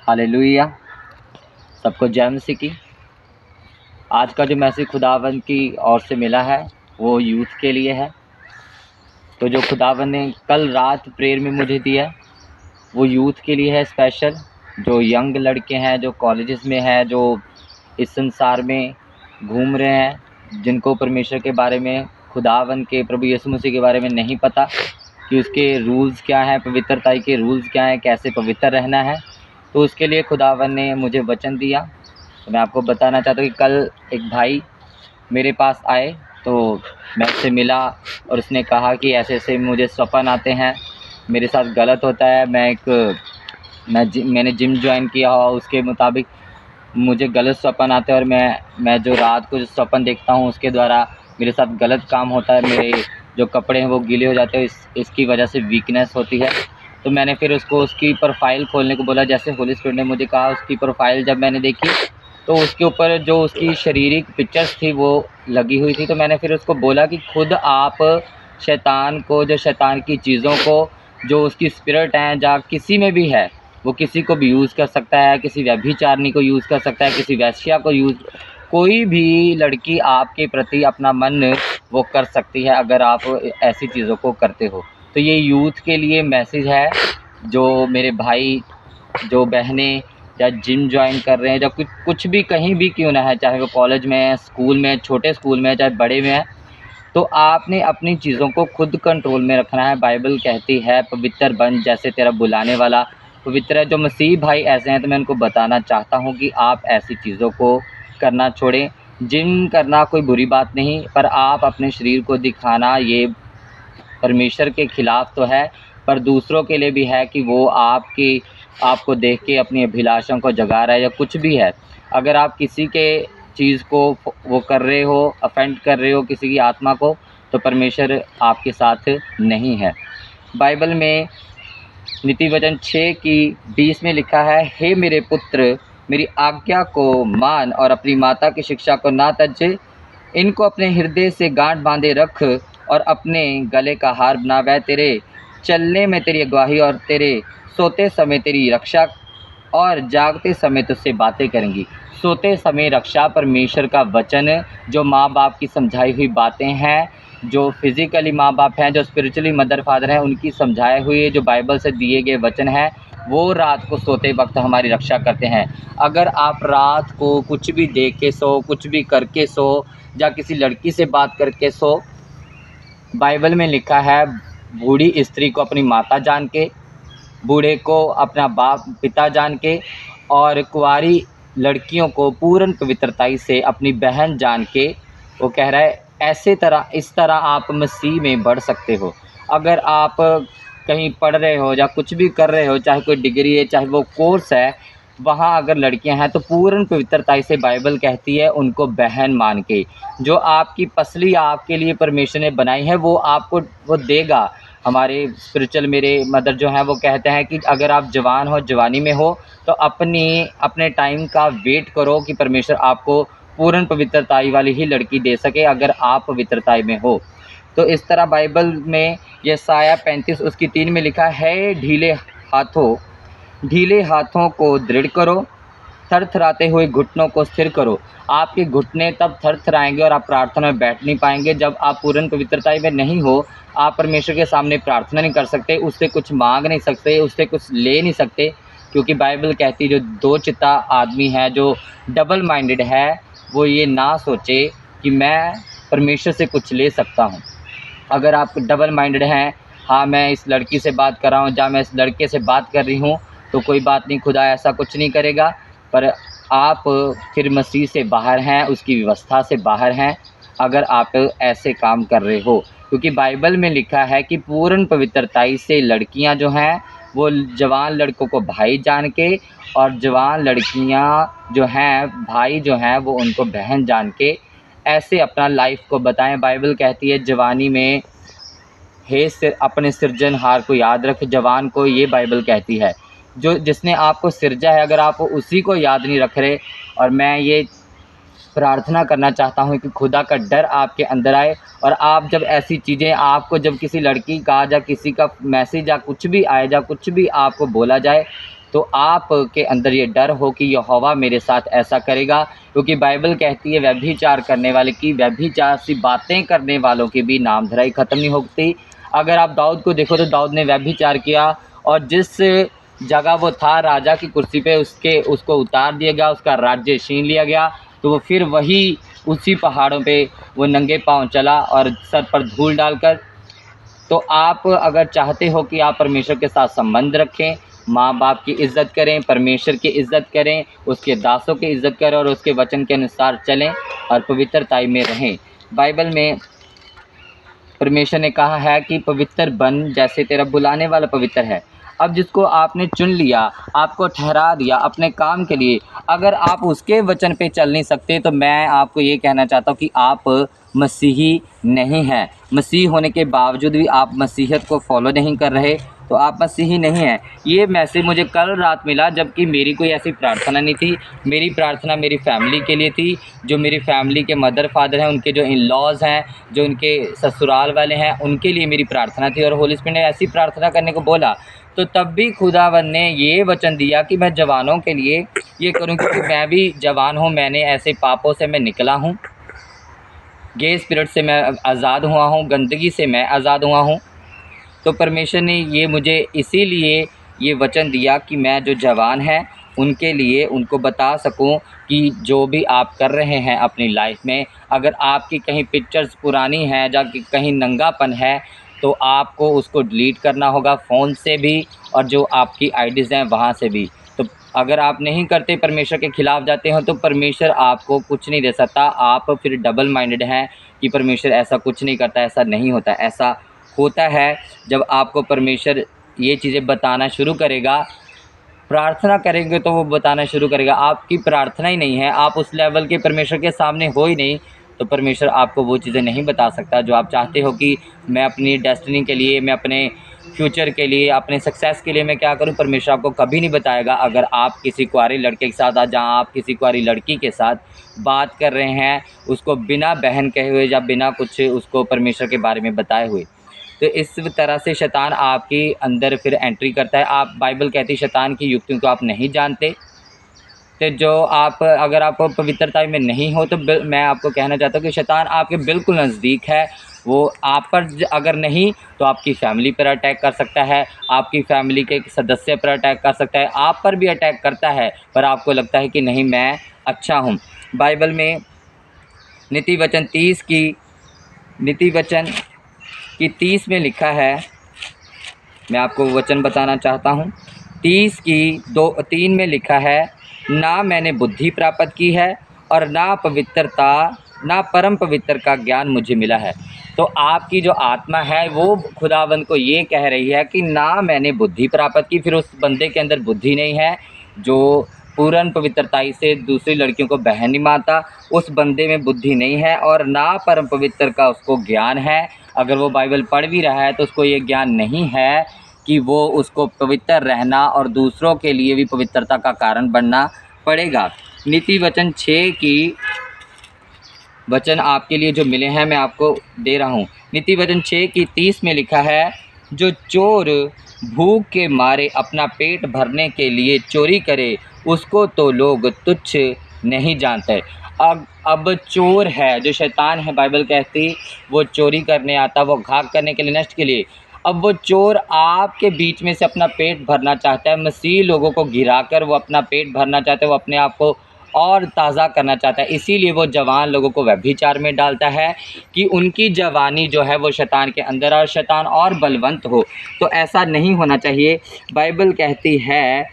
Hallelujah. सबको जय मसीह की। आज का जो मैसेज खुदावंद की ओर से मिला है वो यूथ के लिए है। तो जो खुदावंद ने कल रात प्रेयर में मुझे दिया वो यूथ के लिए है स्पेशल। जो यंग लड़के हैं, जो कॉलेजेस में हैं, जो इस संसार में घूम रहे हैं, जिनको परमेश्वर के बारे में, खुदावंद के प्रभु यीशु मसीह के बारे में नहीं पता कि उसके रूल्स क्या हैं, पवित्रताई के रूल्स क्या हैं, कैसे पवित्र रहना है। तो उसके लिए खुदावंद ने मुझे वचन दिया। तो मैं आपको बताना चाहता हूँ कि कल एक भाई मेरे पास आए तो मैं उससे मिला और उसने कहा कि ऐसे ऐसे मुझे सपन आते हैं, मेरे साथ गलत होता है। मैंने जिम ज्वाइन किया हो, उसके मुताबिक मुझे गलत सपन आते हैं और मैं जो रात को जो सपन देखता हूँ उसके द्वारा मेरे साथ गलत काम होता है। मेरे जो कपड़े हैं वो गीले हो जाते हैं, इसकी वजह से वीकनेस होती है। तो मैंने फिर उसको उसकी प्रोफाइल खोलने को बोला। जैसे होली स्पिरिट ने मुझे कहा, उसकी प्रोफाइल जब मैंने देखी तो उसके ऊपर जो उसकी शारीरिक पिक्चर्स थी वो लगी हुई थी। तो मैंने फिर उसको बोला कि खुद आप शैतान को, जो शैतान की चीज़ों को, जो उसकी स्पिरिट है, जहाँ किसी में भी है, वो किसी को भी यूज़ कर सकता है, किसी व्यभिचारिणी को यूज़ कर सकता है, किसी वैश्या को कोई भी लड़की आपके प्रति अपना मन वो कर सकती है अगर आप ऐसी चीज़ों को करते हो। तो ये यूथ के लिए मैसेज है। जो मेरे भाई, जो बहनें या जिम ज्वाइन कर रहे हैं, जब कुछ भी कहीं भी क्यों ना है, चाहे वो कॉलेज में है, स्कूल में, छोटे स्कूल में, चाहे बड़े में है, तो आपने अपनी चीज़ों को खुद कंट्रोल में रखना है। बाइबल कहती है पवित्र बन जैसे तेरा बुलाने वाला पवित्र है। जो मसीह भाई ऐसे हैं तो मैं उनको बताना चाहता हूँ कि आप ऐसी चीज़ों को करना छोड़ें। जिम करना कोई बुरी बात नहीं, पर आप अपने शरीर को दिखाना ये परमेश्वर के खिलाफ तो है, पर दूसरों के लिए भी है कि वो आपको देख के अपनी अभिलाषाओं को जगा रहा है या कुछ भी है। अगर आप किसी के चीज़ को वो कर रहे हो, अफेंड कर रहे हो किसी की आत्मा को, तो परमेश्वर आपके साथ नहीं है। बाइबल में नीति वचन 6:20 में लिखा है, हे मेरे पुत्र, मेरी आज्ञा को मान और अपनी माता की शिक्षा को ना तज। इनको अपने हृदय से गांठ बांधे रख और अपने गले का हार बना। वह तेरे चलने में तेरी अगुवाही और तेरे सोते समय तेरी रक्षा और जागते समय तुझसे बातें करेंगी। सोते समय रक्षा परमेश्वर का वचन, जो माँ बाप की समझाई हुई बातें हैं, जो फिज़िकली माँ बाप हैं, जो स्पिरिचुअली मदर फादर हैं, उनकी समझाए हुए जो बाइबल से दिए गए वचन हैं, वो रात को सोते वक्त हमारी रक्षा करते हैं। अगर आप रात को कुछ भी देख के सो, कुछ भी करके सो, या किसी लड़की से बात करके सो, बाइबल में लिखा है बूढ़ी स्त्री को अपनी माता जान के, बूढ़े को अपना बाप पिता जान के, और कुंवारी लड़कियों को पूर्ण पवित्रताई से अपनी बहन जान के। वो कह रहा है इस तरह आप मसीह में बढ़ सकते हो। अगर आप कहीं पढ़ रहे हो या कुछ भी कर रहे हो, चाहे कोई डिग्री है, चाहे वो कोर्स है, वहाँ अगर लड़कियां हैं तो पूर्ण पवित्रताई से बाइबल कहती है उनको बहन मान के। जो आपकी पसली आपके लिए परमेश्वर ने बनाई है वो आपको वो देगा। हमारे स्पिरिचुअल मेरे मदर जो हैं वो कहते हैं कि अगर आप जवान हो, जवानी में हो, तो अपने टाइम का वेट करो कि परमेश्वर आपको पूर्ण पवित्रताई वाली ही लड़की दे सके अगर आप पवित्रताई में हो। तो इस तरह बाइबल में यशायाह 35:3 में लिखा है, ढीले हाथों को दृढ़ करो, थरथराते हुए घुटनों को स्थिर करो। आपके घुटने तब थरथराएंगे और आप प्रार्थना में बैठ नहीं पाएंगे जब आप पूर्ण पवित्रताई में नहीं हो। आप परमेश्वर के सामने प्रार्थना नहीं कर सकते, उससे कुछ मांग नहीं सकते, उससे कुछ ले नहीं सकते, क्योंकि बाइबल कहती है जो दो चित्ता आदमी है, जो डबल माइंडेड है, वो ये ना सोचे कि मैं परमेश्वर से कुछ ले सकता हूँ। अगर आप डबल माइंडेड हैं, हाँ मैं इस लड़की से बात कर रहा हूँ या मैं इस लड़के से बात कर रही हूँ, तो कोई बात नहीं, खुदा ऐसा कुछ नहीं करेगा। पर आप फिर मसीह से बाहर हैं, उसकी व्यवस्था से बाहर हैं अगर आप ऐसे काम कर रहे हो। क्योंकि बाइबल में लिखा है कि पूर्ण पवित्रताई से लड़कियां जो हैं वो जवान लड़कों को भाई जान के, और जवान लड़कियां जो हैं, भाई जो हैं, वो उनको बहन जान के ऐसे अपना लाइफ को बताएं। बाइबल कहती है जवानी में अपने सृजनहार को याद रख। जवान को ये बाइबल कहती है जो जिसने आपको सिरजा है, अगर आप उसी को याद नहीं रख रहे। और मैं ये प्रार्थना करना चाहता हूँ कि खुदा का डर आपके अंदर आए, और आप जब ऐसी चीज़ें, आपको जब किसी लड़की का या किसी का मैसेज या कुछ भी आए या कुछ भी आपको बोला जाए, तो आपके अंदर ये डर हो कि यहोवा मेरे साथ ऐसा करेगा, क्योंकि बाइबल कहती है व्यभिचार करने वाले की, व्यभिचार सी बातें करने वालों की भी नामधराई ख़त्म नहीं होती। अगर आप दाऊद को देखो तो दाऊद ने व्यभिचार किया और जिस जगह वो था राजा की कुर्सी पे उसको उतार दिया गया, उसका राज्य छीन लिया गया। तो वो फिर वही उसी पहाड़ों पे वो नंगे पाँव चला और सर पर धूल डालकर। तो आप अगर चाहते हो कि आप परमेश्वर के साथ संबंध रखें, माँ बाप की इज़्ज़त करें, परमेश्वर की इज़्ज़त करें, उसके दासों की इज़्ज़त करें और उसके वचन के अनुसार चलें और पवित्रता में रहें। बाइबल में परमेश्वर ने कहा है कि पवित्र बन जैसे तेरा बुलाने वाला पवित्र है। अब जिसको आपने चुन लिया, आपको ठहरा दिया अपने काम के लिए, अगर आप उसके वचन पे चल नहीं सकते तो मैं आपको ये कहना चाहता हूँ कि आप मसीही नहीं हैं। मसीह होने के बावजूद भी आप मसीहत को फॉलो नहीं कर रहे तो आप मसीही नहीं हैं। ये मैसेज मुझे कल रात मिला, जबकि मेरी कोई ऐसी प्रार्थना नहीं थी। मेरी प्रार्थना मेरी फैमिली के लिए थी, जो मेरी फैमिली के मदर फादर हैं, उनके जो इन लॉज़ हैं, जो उनके ससुराल वाले हैं, उनके लिए मेरी प्रार्थना थी। और होली स्पिरिट ने ऐसी प्रार्थना करने को बोला, तो तब भी खुदावन ने ये वचन दिया कि मैं जवानों के लिए ये करूँ, क्योंकि मैं भी जवान हूँ। मैंने ऐसे पापों से मैं निकला हूँ, गे स्पिरिट से मैं आज़ाद हुआ हूँ, गंदगी से मैं आज़ाद हुआ हूँ। तो परमेश्वर ने ये मुझे इसीलिए ये वचन दिया कि मैं जो जवान हैं उनके लिए उनको बता सकूं कि जो भी आप कर रहे हैं अपनी लाइफ में, अगर आपकी कहीं पिक्चर्स पुरानी हैं या कहीं नंगापन है तो आपको उसको डिलीट करना होगा फ़ोन से भी और जो आपकी आईडीज़ हैं वहाँ से भी। तो अगर आप नहीं करते, परमेश्वर के ख़िलाफ़ जाते हो, तो परमेश्वर आपको कुछ नहीं दे सकता। आप फिर डबल माइंडेड हैं कि परमेश्वर ऐसा कुछ नहीं करता। ऐसा नहीं होता। ऐसा होता है जब आपको परमेश्वर ये चीज़ें बताना शुरू करेगा। प्रार्थना करेंगे तो वो बताना शुरू करेगा। आपकी प्रार्थना ही नहीं है, आप उस लेवल के परमेश्वर के सामने हो ही नहीं, तो परमेश्वर आपको वो चीज़ें नहीं बता सकता जो आप चाहते हो कि मैं अपनी डेस्टिनी के लिए, मैं अपने फ्यूचर के लिए, अपने सक्सेस के लिए मैं क्या करूं। परमेश्वर आपको कभी नहीं बताएगा। अगर आप किसी कुंवारी लड़के के साथ, जहाँ आप किसी कुंवारी लड़की के साथ बात कर रहे हैं, उसको बिना बहन कहे हुए या बिना कुछ उसको परमेश्वर के बारे में बताए हुए, तो इस तरह से शैतान आपके अंदर फिर एंट्री करता है। आप, बाइबल कहती है शैतान की युक्तियों को आप नहीं जानते। तो जो आप, अगर आप पवित्रता में नहीं हो, तो मैं आपको कहना चाहता हूँ कि शैतान आपके बिल्कुल नज़दीक है। वो आप पर अगर नहीं तो आपकी फैमिली पर अटैक कर सकता है, आपकी फैमिली के सदस्य पर अटैक कर सकता है, आप पर भी अटैक करता है, पर आपको लगता है कि नहीं मैं अच्छा हूँ। बाइबल में नीति वचन 30 में लिखा है, मैं आपको वचन बताना चाहता हूँ। 30:2-3 में लिखा है, ना मैंने बुद्धि प्राप्त की है और ना परम पवित्र का ज्ञान मुझे मिला है। तो आपकी जो आत्मा है वो खुदावंद को ये कह रही है कि ना मैंने बुद्धि प्राप्त की। फिर उस बंदे के अंदर बुद्धि नहीं है जो पूर्ण पवित्रताई से दूसरी लड़कियों को बहन नहीं मानता, उस बंदे में बुद्धि नहीं है। और ना परम पवित्र का उसको ज्ञान है। अगर वो बाइबल पढ़ भी रहा है तो उसको ये ज्ञान नहीं है कि वो उसको पवित्र रहना और दूसरों के लिए भी पवित्रता का कारण बनना पड़ेगा। नीति वचन 6 की वचन आपके लिए जो मिले हैं मैं आपको दे रहा हूँ। नीति वचन 6:30 में लिखा है, जो चोर भूख के मारे अपना पेट भरने के लिए चोरी करे, उसको तो लोग तुच्छ नहीं जानते। अब चोर है जो शैतान है, बाइबल कहती वो चोरी करने आता, वो घात करने के लिए, नष्ट के लिए। अब वो चोर आपके बीच में से अपना पेट भरना चाहता है। मसीह लोगों को गिराकर वो अपना पेट भरना चाहता है, वो अपने आप को और ताज़ा करना चाहता है। इसीलिए वो जवान लोगों को व्यभिचार में डालता है कि उनकी जवानी जो है वो शैतान के अंदर और शैतान और बलवंत हो। तो ऐसा नहीं होना चाहिए। बाइबल कहती है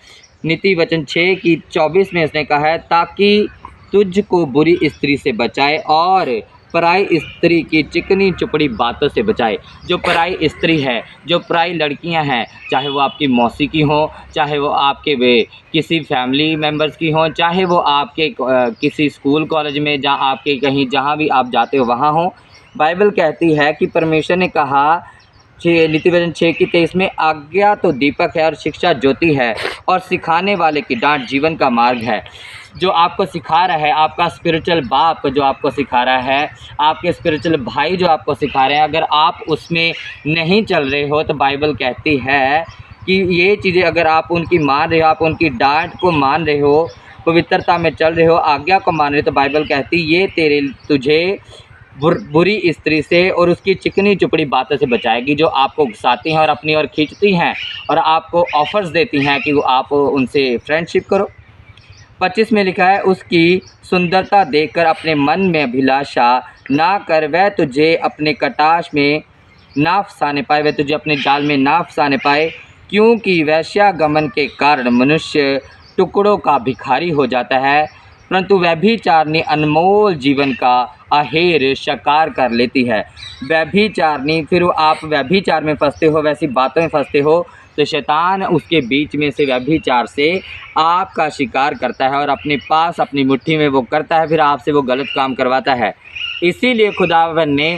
नीति वचन 6:24 में इसने कहा है, ताकि तुझको बुरी स्त्री से बचाए और पराई स्त्री की चिकनी चुपड़ी बातों से बचाए। जो पराई स्त्री है, जो पराई लड़कियां हैं, चाहे वो आपकी मौसी की हों, चाहे वो आपके वे किसी फैमिली मेम्बर्स की हों, चाहे वो आपके किसी स्कूल कॉलेज में, जहाँ आपके कहीं जहाँ भी आप जाते हो वहाँ हों, बाइबल कहती है कि परमेश्वर ने कहा नीति वचन 6:23 में, आज्ञा तो दीपक है और शिक्षा ज्योति है और सिखाने वाले की डांट जीवन का मार्ग है। जो आपको सिखा रहा है, आपका स्पिरिचुअल बाप जो आपको सिखा रहा है, आपके स्पिरिचुअल भाई जो आपको सिखा रहे हैं, अगर आप उसमें नहीं चल रहे हो तो बाइबल कहती है कि ये चीज़ें अगर आप उनकी मान रहे हो, आप उनकी डांट को मान रहे हो, पवित्रता में चल रहे हो, आज्ञा को मान रहे हो, तो बाइबल कहती ये तुझे बुरी स्त्री से और उसकी चिकनी चुपड़ी बातों से बचाएगी, जो आपको उकसाती हैं और अपनी ओर खींचती हैं और आपको ऑफ़र्स देती हैं कि वो आप उनसे फ्रेंडशिप करो। 25 में लिखा है, उसकी सुंदरता देखकर अपने मन में अभिलाषा ना कर, वह तुझे अपने कटाश में ना फंसाने पाए, वह तुझे अपने जाल में ना फंसाने पाए, क्योंकि वैश्यागमन के कारण मनुष्य टुकड़ों का भिखारी हो जाता है, परंतु व्यभिचारिणी अनमोल जीवन का अहेर शकार कर लेती है। व्यभिचारिणी, फिर आप व्यभिचार में फंसते हो, वैसी बातों में फंसते हो, तो शैतान उसके बीच में से व्यभिचार से आपका शिकार करता है और अपने पास अपनी मुट्ठी में वो करता है, फिर आपसे वो गलत काम करवाता है। इसीलिए खुदावंद ने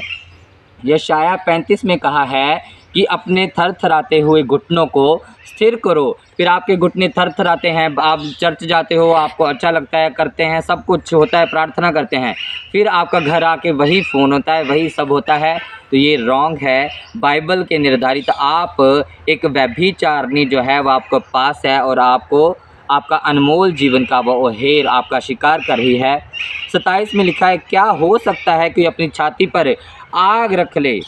यशाया 35 में कहा है कि अपने थरथराते हुए घुटनों को स्थिर करो। फिर आपके घुटने थरथराते हैं, आप चर्च जाते हो, आपको अच्छा लगता है, करते हैं, सब कुछ होता है, प्रार्थना करते हैं, फिर आपका घर आके वही फ़ोन होता है, वही सब होता है, तो ये रॉन्ग है। बाइबल के निर्धारित आप एक व्यभिचारिणी जो है वो आपके पास है और आपको आपका अनमोल जीवन का वो हेर आपका शिकार कर रही है। 27 में लिखा है, क्या हो सकता है कि अपनी छाती पर आग रख ले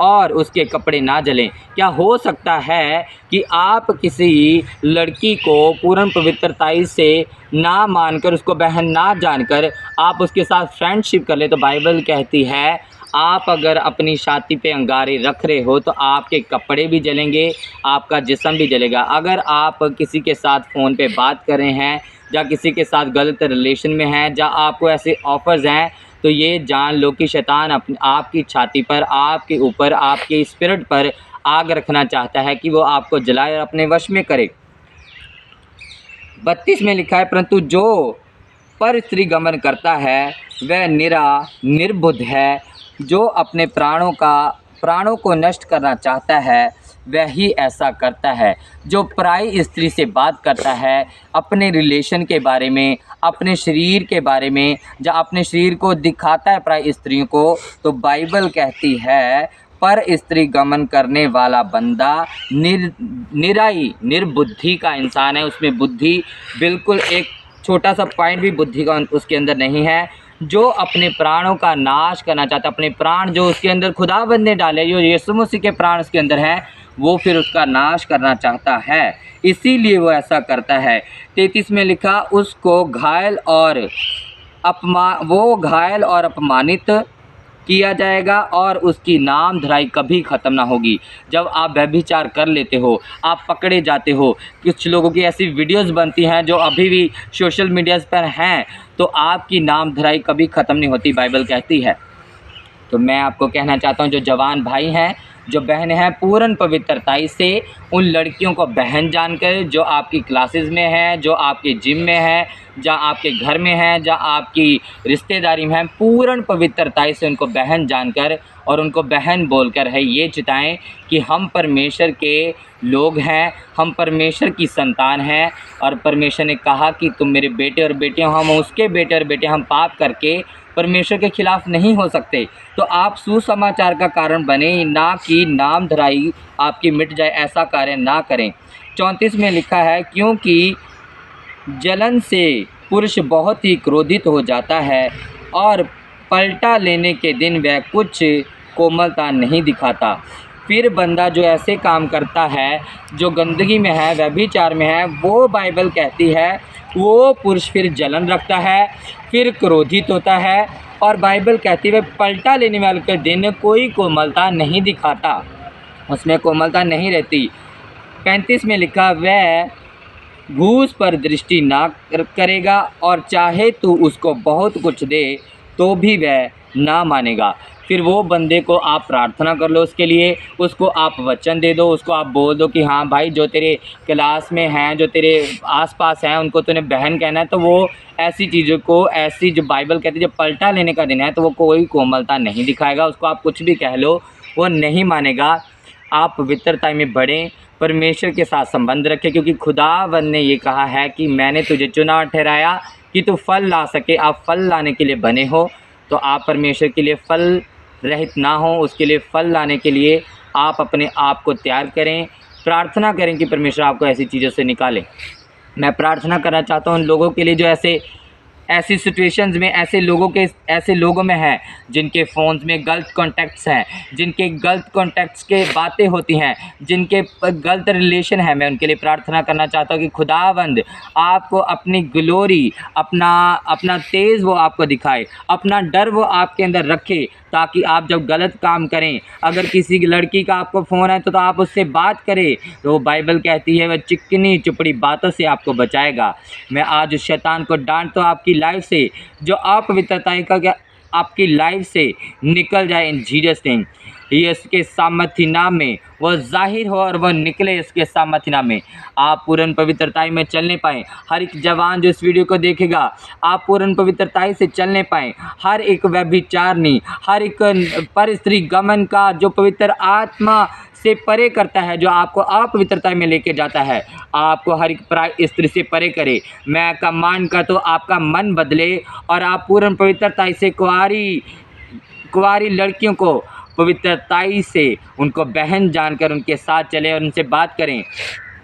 और उसके कपड़े ना जलें? क्या हो सकता है कि आप किसी लड़की को पूर्ण पवित्रताई से ना मानकर, उसको बहन ना जानकर आप उसके साथ फ्रेंडशिप कर ले? तो बाइबल कहती है आप अगर अपनी छाती पे अंगारे रख रहे हो तो आपके कपड़े भी जलेंगे, आपका जिस्म भी जलेगा। अगर आप किसी के साथ फ़ोन पे बात कर रहे हैं या किसी के साथ गलत रिलेशन में हैं या आपको ऐसे ऑफ़र्स हैं, तो ये जान लो कि शैतान आपकी छाती पर, आपके ऊपर, आपके स्पिरिट पर आग रखना चाहता है कि वो आपको जलाए और अपने वश में करे। 32 में लिखा है, परंतु जो पर स्त्री गमन करता है वह निर्बुद्ध है, जो अपने प्राणों को नष्ट करना चाहता है वह ही ऐसा करता है। जो पराई स्त्री से बात करता है अपने रिलेशन के बारे में, अपने शरीर के बारे में, या अपने शरीर को दिखाता है पराई स्त्रियों को, तो बाइबल कहती है पर स्त्री गमन करने वाला बंदा निर्बुद्धि का इंसान है। उसमें बुद्धि बिल्कुल एक छोटा सा पॉइंट भी बुद्धि का उसके अंदर नहीं है। जो अपने प्राणों का नाश करना चाहता है, अपने प्राण जो उसके अंदर खुदावंद ने डाले, जो यीशु मसीह के प्राण उसके अंदर हैं, वो फिर उसका नाश करना चाहता है, इसीलिए वो ऐसा करता है। 33 में लिखा, उसको घायल और अपमानित किया जाएगा और उसकी नाम धराई कभी ख़त्म ना होगी। जब आप व्यभिचार कर लेते हो, आप पकड़े जाते हो, कुछ लोगों की ऐसी वीडियोस बनती हैं जो अभी भी सोशल मीडिया पर हैं, तो आपकी नाम धराई कभी ख़त्म नहीं होती, बाइबल कहती है। तो मैं आपको कहना चाहता हूँ, जो जवान भाई हैं, जो बहनें हैं, पूर्ण पवित्रताई से उन लड़कियों को बहन जानकर, जो आपकी क्लासेस में हैं, जो आपके जिम में हैं, जहाँ आपके घर में हैं, जहाँ आपकी रिश्तेदारी में हैं, पूर्ण पवित्रताई से उनको बहन जानकर और उनको बहन बोलकर है ये चिताएं कि हम परमेश्वर के लोग हैं, हम परमेश्वर की संतान हैं, और परमेश्वर ने कहा कि तुम मेरे बेटे और बेटियां, हम उसके बेटे और बेटे, हम पाप करके परमेश्वर के खिलाफ नहीं हो सकते। तो आप सुसमाचार का कारण बने, ना कि नाम धराई आपकी मिट जाए, ऐसा कार्य ना करें। 34 में लिखा है, क्योंकि जलन से पुरुष बहुत ही क्रोधित हो जाता है और पलटा लेने के दिन वह कुछ कोमलता नहीं दिखाता। फिर बंदा जो ऐसे काम करता है, जो गंदगी में है, व्यभिचार में है, वो बाइबल कहती है वो पुरुष फिर जलन रखता है, फिर क्रोधित होता है, और बाइबल कहती है पलटा लेने वाले के दिन कोई कोमलता नहीं दिखाता, उसमें कोमलता नहीं रहती। 35 में लिखा, वह घूस पर दृष्टि ना करेगा और चाहे तो उसको बहुत कुछ दे तो भी वह ना मानेगा। फिर वो बंदे को आप प्रार्थना कर लो उसके लिए, उसको आप वचन दे दो, उसको आप बोल दो कि हाँ भाई, जो तेरे क्लास में हैं, जो तेरे आसपास हैं, उनको तूने बहन कहना है, तो वो ऐसी चीज़ों को, ऐसी जो बाइबल कहती है जब पलटा लेने का दिन है, तो वो कोई कोमलता नहीं दिखाएगा। उसको आप कुछ भी कह लो, वो नहीं मानेगा। आप पवित्रता में बढ़ें, परमेश्वर के साथ संबंध रखें, क्योंकि खुदावंद ने ये कहा है कि मैंने तुझे चुना और ठहराया कि तू फल ला सके। आप फल लाने के लिए बने हो, तो आप परमेश्वर के लिए फल रहित ना हो, उसके लिए फल लाने के लिए आप अपने आप को तैयार करें। प्रार्थना करें कि परमेश्वर आपको ऐसी चीज़ों से निकाले। मैं प्रार्थना करना चाहता हूँ उन लोगों के लिए जो ऐसी सिचुएशंस में ऐसे लोगों में है जिनके फ़ोन्स में गलत कॉन्टैक्ट्स हैं, जिनके गलत कॉन्टैक्ट्स के बातें होती हैं, जिनके गलत रिलेशन है। मैं उनके लिए प्रार्थना करना चाहता हूँ कि खुदावंद आपको अपनी ग्लोरी, अपना तेज़ वो आपको दिखाए, अपना डर वो आपके अंदर रखे, ताकि आप जब गलत काम करें, अगर किसी लड़की का आपको फ़ोन है तो आप उससे बात करें, तो बाइबल कहती है वह चिकनी चुपड़ी बातों से आपको बचाएगा। मैं आज उस शैतान को डांटता हूँ आपकी लाइफ से, जो अपवित्रताएं का आपकी लाइफ से निकल जाए इन जीसस नेम। ये इसके सामर्थ्य नाम में वो जाहिर हो और वह निकले इसके सामर्थ्य नाम में। आप पूर्ण पवित्रताई में चलने पाएँ। हर एक जवान जो इस वीडियो को देखेगा, आप पूर्ण पवित्रताई से चलने पाएँ। हर एक व्यभिचारिणी, हर एक पर स्त्री गमन का जो पवित्र आत्मा से परे करता है, जो आपको अपवित्रता में लेके जाता है, आपको हर एक स्त्री से परे करे। मैं कमांड करता हूँ आपका मन बदले और आप पूर्ण पवित्रता से कुंवारी लड़कियों को पवित्रताई से उनको बहन जानकर उनके साथ चले और उनसे बात करें।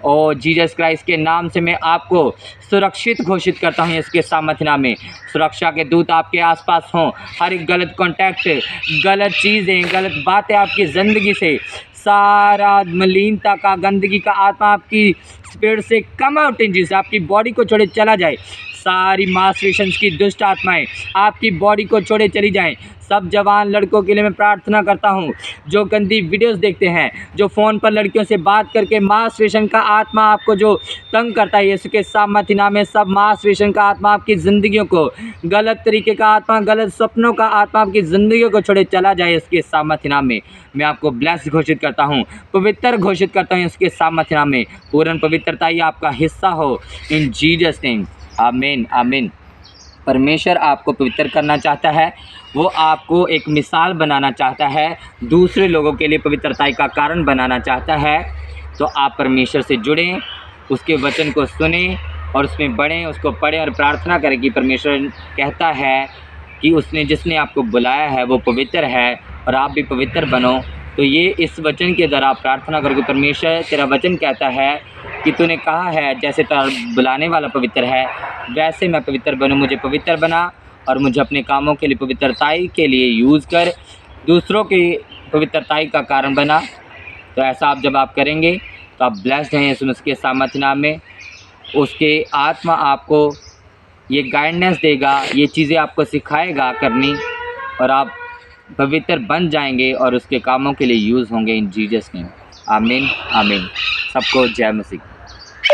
और जीसस क्राइस्ट के नाम से मैं आपको सुरक्षित घोषित करता हूँ। इसके सामर्थ्य नाम में सुरक्षा के दूत आपके आसपास हों। हर एक गलत कॉन्टैक्ट, गलत चीज़ें, गलत बातें आपकी ज़िंदगी से, सारा मलिनता का, गंदगी का आत्मा आपकी स्पिरिट से कम आउट इन जीसस, आपकी बॉडी को छोड़े चला जाए। सारी मास्टरेशंस की दुष्ट आत्माएं आपकी बॉडी को छोड़े चली जाएं। सब जवान लड़कों के लिए मैं प्रार्थना करता हूं, जो गंदी वीडियोस देखते हैं, जो फ़ोन पर लड़कियों से बात करके मास्टरेशन का आत्मा आपको जो तंग करता है, यीशु के सामर्थ्य नाम में सब मास्टरेशन का आत्मा आपकी ज़िंदगियों को, गलत तरीके का आत्मा, गलत सपनों का आत्मा आपकी ज़िंदगियों को छोड़े चला जाए। इसके सामर्थ्य नाम में मैं आपको ब्लेस घोषित करता हूँ, पवित्र घोषित करता हूँ। इसके सामर्थ्य नाम में पूर्ण पवित्रता ही आपका हिस्सा हो इन जीसस नेम। आमीन आमीन। परमेश्वर आपको पवित्र करना चाहता है, वो आपको एक मिसाल बनाना चाहता है, दूसरे लोगों के लिए पवित्रता का कारण बनाना चाहता है। तो आप परमेश्वर से जुड़ें, उसके वचन को सुनें और उसमें बढ़ें, उसको पढ़ें और प्रार्थना करें कि परमेश्वर कहता है कि जिसने आपको बुलाया है वो पवित्र है और आप भी पवित्र बनो। तो ये इस वचन के द्वारा आप प्रार्थना करोगे, परमेश्वर तेरा वचन कहता है कि तूने कहा है जैसे तेरा बुलाने वाला पवित्र है वैसे मैं पवित्र बनूं। मुझे पवित्र बना और मुझे अपने कामों के लिए पवित्रताई के लिए यूज़ कर, दूसरों की पवित्रताई का कारण बना। तो ऐसा जब आप करेंगे तो आप ब्लेस्ड हैं यीशु मसीह के सामर्थ्य नाम में। उसके आत्मा आपको ये गाइडेंस देगा, ये चीज़ें आपको सिखाएगा करनी, और आप पवित्र बन जाएंगे और उसके कामों के लिए यूज़ होंगे इन जीसस नेम। आमीन आमीन। सबको जय मसीह।